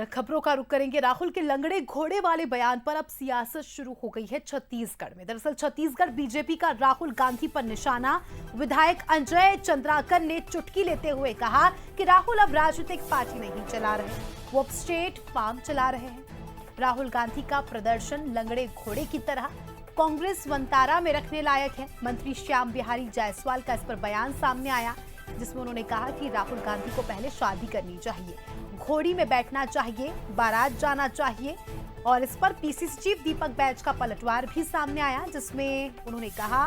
खबरों का रुख करेंगे। राहुल के लंगड़े घोड़े वाले बयान पर अब सियासत शुरू हो गई है छत्तीसगढ़ में। दरअसल छत्तीसगढ़ बीजेपी का राहुल गांधी पर निशाना। विधायक अजय चंद्राकर ने चुटकी लेते हुए कहा कि राहुल अब राजनीतिक पार्टी नहीं चला रहे, वो अब स्टेट फार्म चला रहे हैं। राहुल गांधी का प्रदर्शन लंगड़े घोड़े की तरह कांग्रेस वंतारा में रखने लायक है। मंत्री श्याम बिहारी जायसवाल का इस पर बयान सामने आया, जिसमें उन्होंने कहा कि राहुल गांधी को पहले शादी करनी चाहिए, घोड़ी में बैठना चाहिए, बारात जाना चाहिए। और इस पर पीसीसी चीफ दीपक बैज का पलटवार भी सामने आया, जिसमें उन्होंने कहा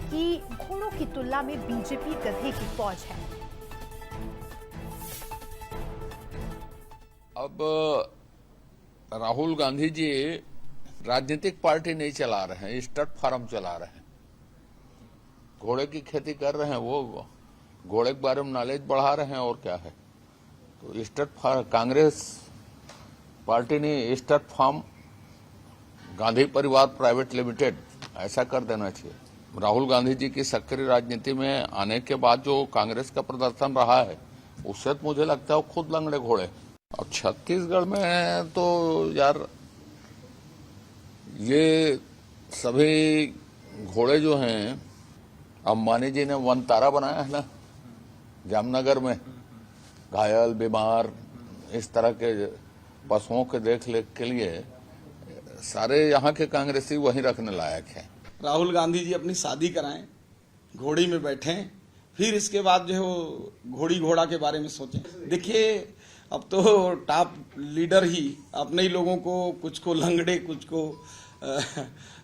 कि घोड़ों की तुलना में बीजेपी गधे की फौज है। अब राहुल गांधी जी राजनीतिक पार्टी नहीं चला रहे हैं, स्टड फार्म चला रहे हैं। घोड़े की खेती कर रहे हैं, वो घोड़े के बारे में नॉलेज बढ़ा रहे हैं और क्या है। तो स्टड फार्म कांग्रेस पार्टी ने स्टड फार्म गांधी परिवार प्राइवेट लिमिटेड ऐसा कर देना चाहिए। राहुल गांधी जी की सक्रिय राजनीति में आने के बाद जो कांग्रेस का प्रदर्शन रहा है, उससे तो मुझे लगता है वो खुद लंगड़े घोड़े। अब छत्तीसगढ़ में तो यार ये सभी घोड़े जो हैं, अंबानी जी ने वनतारा बनाया है ना जामनगर में, घायल बीमार इस तरह के पशुओं के देख रेख के लिए सारे यहाँ के कांग्रेसी वहीं रखने लायक हैं। राहुल गांधी जी अपनी शादी कराएं, घोड़ी में बैठें, फिर इसके बाद जो है वो घोड़ी घोड़ा के बारे में सोचें। देखिए अब तो टॉप लीडर ही अपने ही लोगों को, कुछ को लंगड़े कुछ को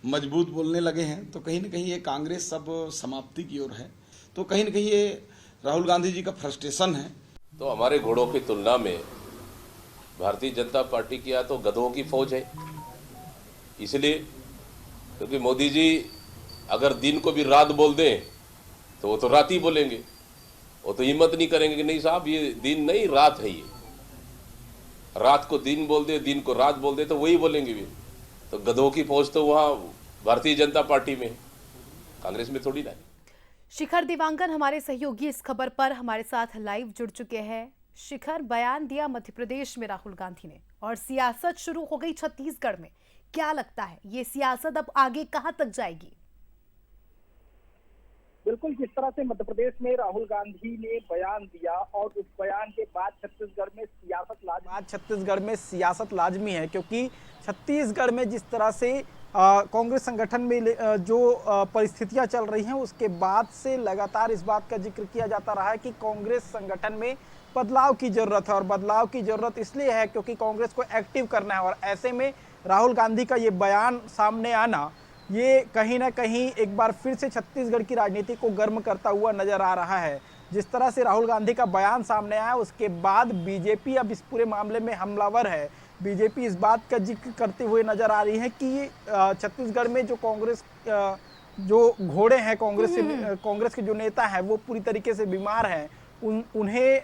मजबूत बोलने लगे हैं, तो कहीं न कहीं ये कांग्रेस सब समाप्ति की ओर है। तो कहीं न कहीं ये राहुल गांधी जी का फ्रस्ट्रेशन है। तो हमारे घोड़ों की तुलना में भारतीय जनता पार्टी की तो गधों की फौज है, इसलिए क्योंकि मोदी जी अगर दिन को भी रात बोल दें तो वो तो रात ही बोलेंगे, वो तो हिम्मत नहीं करेंगे कि नहीं साहब ये दिन नहीं रात है, ये रात को दिन बोल दे, दिन को रात बोल दे तो वही बोलेंगे भी। तो गधों की फौज तो वहाँ भारतीय जनता पार्टी में, कांग्रेस में थोड़ी ना है। शिखर दिवांगन हमारे सहयोगी इस खबर पर हमारे साथ लाइव जुड़ चुके हैं। शिखर, बयान दिया मध्य प्रदेश में राहुल गांधी ने और सियासत शुरू हो गई छत्तीसगढ़ में। क्या लगता है ये सियासत अब आगे कहां तक जाएगी? बिल्कुल, जिस तरह से मध्य प्रदेश में राहुल गांधी ने बयान दिया और उस बयान के बाद छत्तीसगढ़ में सियासत लाजमी है, क्योंकि छत्तीसगढ़ में जिस तरह से कांग्रेस संगठन में जो परिस्थितियां चल रही हैं, उसके बाद से लगातार इस बात का जिक्र किया जाता रहा है कि कांग्रेस संगठन में बदलाव की जरूरत है। और बदलाव की जरूरत इसलिए है क्योंकि कांग्रेस को एक्टिव करना है। और ऐसे में राहुल गांधी का ये बयान सामने आना, ये कहीं ना कहीं एक बार फिर से छत्तीसगढ़ की राजनीति को गर्म करता हुआ नजर आ रहा है। जिस तरह से राहुल गांधी का बयान सामने आया, उसके बाद बीजेपी अब इस पूरे मामले में हमलावर है। बीजेपी इस बात का जिक्र करते हुए नजर आ रही है कि छत्तीसगढ़ में जो कांग्रेस जो घोड़े हैं, कांग्रेस के जो नेता हैं, वो पूरी तरीके से बीमार हैं, उन्हें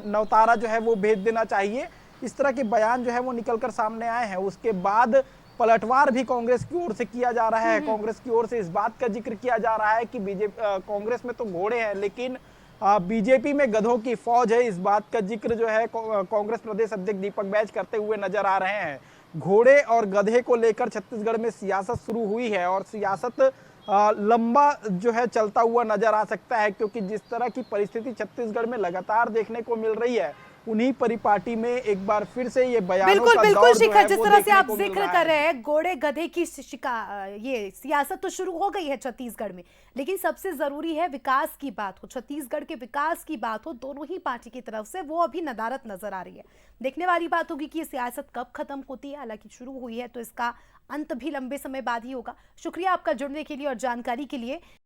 नवतारा जो है वो भेज देना चाहिए। इस तरह के बयान जो है वो निकलकर सामने आए हैं। उसके बाद पलटवार भी कांग्रेस की ओर से किया जा रहा है। कांग्रेस की ओर से इस बात का जिक्र किया जा रहा है कि कांग्रेस में तो घोड़े हैं, लेकिन बीजेपी में गधों की फौज है। इस बात का जिक्र जो है कांग्रेस प्रदेश अध्यक्ष दीपक बैज करते हुए नजर आ रहे हैं। घोड़े और गधे को लेकर छत्तीसगढ़ में सियासत शुरू हुई है और सियासत लंबा जो है चलता हुआ नजर आ सकता है, क्योंकि जिस तरह की परिस्थिति छत्तीसगढ़ में लगातार देखने को मिल रही है, उन्हीं परिपाटी में एक बार फिर से ये बयानों का बिल्कुल दौर शिखर, जिस तरह से आप देखने को जिक्र कर रहे हैं घोड़े गधे की ये सियासत तो शुरू हो गई है छत्तीसगढ़ में, लेकिन सबसे जरूरी है विकास की बात हो, छत्तीसगढ़ के विकास की बात हो, दोनों ही पार्टी की तरफ से, वो अभी नदारत नजर आ रही है। देखने वाली बात होगी कि ये सियासत कब खत्म होती है। हालांकि शुरू हुई है तो इसका अंत भी लंबे समय बाद ही होगा। शुक्रिया आपका जुड़ने के लिए और जानकारी के लिए।